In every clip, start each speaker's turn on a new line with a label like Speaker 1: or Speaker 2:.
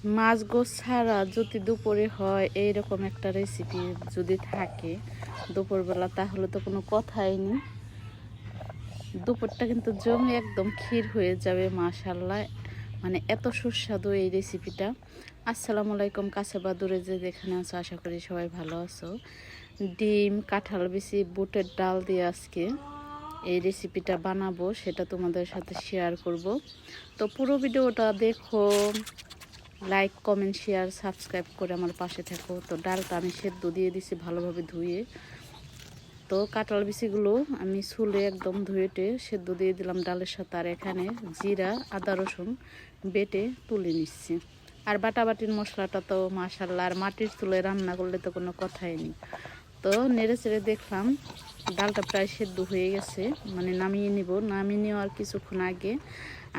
Speaker 1: মাছ গোছ ছাড়া যদি দুপুরে হয় এইরকম একটা রেসিপি যদি থাকে দুপুরবেলা, তাহলে তো কোনো কথাই নেই। দুপুরটা কিন্তু জমে একদম ক্ষীর হয়ে যাবে মাশাআল্লাহ। মানে এত সুস্বাদু এই রেসিপিটা। আসসালামু আলাইকুম, কাছে বা দূরে যে যেখানে আছো, আশা করি সবাই ভালো আছো। ডিম, কাঁঠাল বিচি, বুটের ডাল দিয়ে আজকে এই রেসিপিটা বানাবো, সেটা তোমাদের সাথে শেয়ার করব। তো পুরো ভিডিওটা দেখো, লাইক কমেন্ট শেয়ার সাবস্ক্রাইব করে আমার পাশে থাকো। তো ডালটা আমি সেদ্ধ দিয়ে দিছি ভালোভাবে ধুয়ে। তো কাঁঠাল বিচিগুলো আমি চুলে একদম ধুয়েটে সেদ্ধ দিয়ে দিলাম ডালের সাথে। আর এখানে জিরা আদা রসুন বেটে তুলে নিচ্ছি। আর বাটাবাটির মশলাটা তো মাশাআল্লাহ, আর মাটির চুলে রান্না করলে তো কোনো কথাই নেই। তো নেড়ে চেড়ে দেখলাম ডালটা প্রায় সেদ্ধ হয়ে গেছে, মানে নামিয়ে নিব। নামিয়ে নেওয়ার কিছুক্ষণ আগে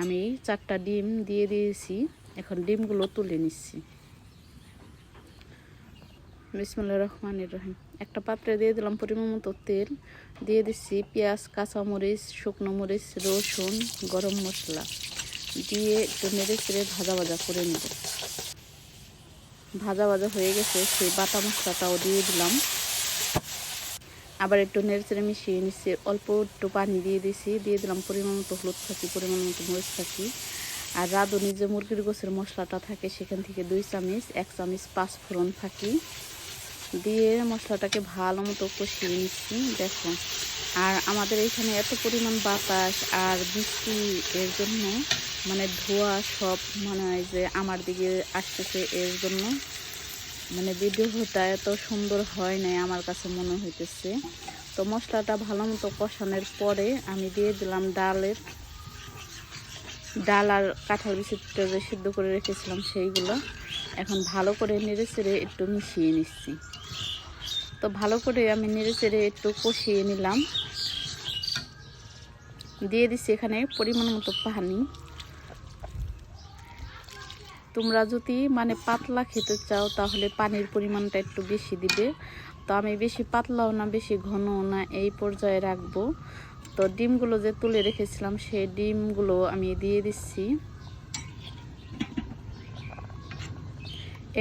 Speaker 1: আমি 4টা ডিম দিয়ে দিয়েছি। এখন ডিমগুলো তুলে নিচ্ছি। বিসমিল্লাহির রহমানির রহিম। একটা পাত্রে দিয়ে দিলাম পরিমাণ মতো তেল, দিয়ে দিচ্ছি পেঁয়াজ, কাঁচামরিচ, শুকনো মরিচ, রসুন, গরম মশলা দিয়ে একটু নেড়ে চেড়ে ভাজা ভাজা করে নেব। ভাজা ভাজা হয়ে গেছে, সেই বাটা মশলাটাও দিয়ে দিলাম। আবার একটু নেড়ে চেড়ে মিশিয়ে নিচ্ছি। অল্প একটু পানি দিয়ে দিছি, দিয়ে দিলাম পরিমাণ মতো হলুদ ফাঁকি, পরিমাণ মতো মরিচ ফাঁকি। আর রাঁধুনি যে মুরগির গোছের মশলাটা থাকে সেখান থেকে 2 চামচ, 1 চামচ পাঁচফোড়ন ফাঁকি দিয়ে মশলাটাকে ভালো মতো কষিয়ে নিচ্ছি। দেখো, আর আমাদের এখানে এত পরিমাণ বাতাস আর বৃষ্টি, এর জন্য মানে ধোঁয়া সব মনে হয় যে আমার দিকে আসতেছে। এর জন্য মানে ভিডিওটা এত সুন্দর হয় নাই আমার কাছে মনে হইতেছে। তো মশলাটা ভালো মতো কষানোর পরে আমি দিয়ে দিলাম ডাল আর কাঁঠাল বিচিটা যে সিদ্ধ করে রেখেছিলাম সেইগুলো। এখন ভালো করে নেড়ে চেড়ে একটু মিশিয়ে নিচ্ছি। তো ভালো করে আমি নেড়ে চেড়ে একটু কষিয়ে নিলাম। দিয়ে দিচ্ছি এখানে পরিমাণ মতো পানি। তোমরা যদি মানে পাতলা খেতে চাও তাহলে পানির পরিমাণটা একটু বেশি দিবে। তো আমি বেশি পাতলাও না বেশি ঘনও না, এই পর্যায়ে রাখবো। তো ডিমগুলো যে তুলে রেখেছিলাম সেই ডিমগুলো আমি দিয়ে দিচ্ছি।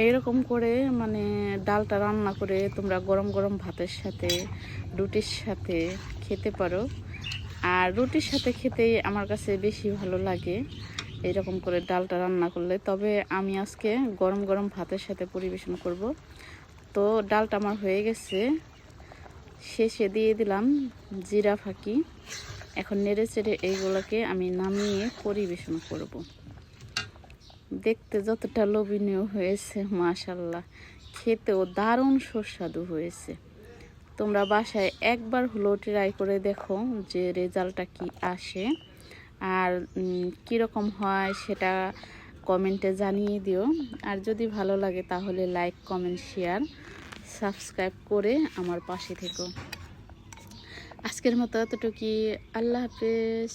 Speaker 1: এইরকম করে মানে ডালটা রান্না করে তোমরা গরম গরম ভাতের সাথে, রুটির সাথে খেতে পারো। আর রুটির সাথে খেতেই আমার কাছে বেশি ভালো লাগে এরকম করে ডালটা রান্না করলে। তবে আমি আজকে গরম গরম ভাতের সাথে পরিবেশন করব। তো ডালটা আমার হয়ে গেছে, শেষে দিয়ে দিলাম জিরা ফাঁকি। এখন নেড়ে চেড়ে এইগুলোকে আমি নামিয়ে পরিবেশন করব। দেখতে যতটা লোভনীয় হয়েছে মাশাআল্লাহ, খেতেও দারুণ সুস্বাদু হয়েছে। তোমরা বাসায় একবার হলেও ট্রাই করে দেখো যে রেজাল্টটা কি আসে আর কীরকম হয় সেটা কমেন্টে জানিয়ে দিও। আর যদি ভালো লাগে তাহলে লাইক কমেন্ট শেয়ার সাবস্ক্রাইব করে আমার পাশে থেকো। আজকের মতো এতটুকুই। আল্লাহ হাফেজ।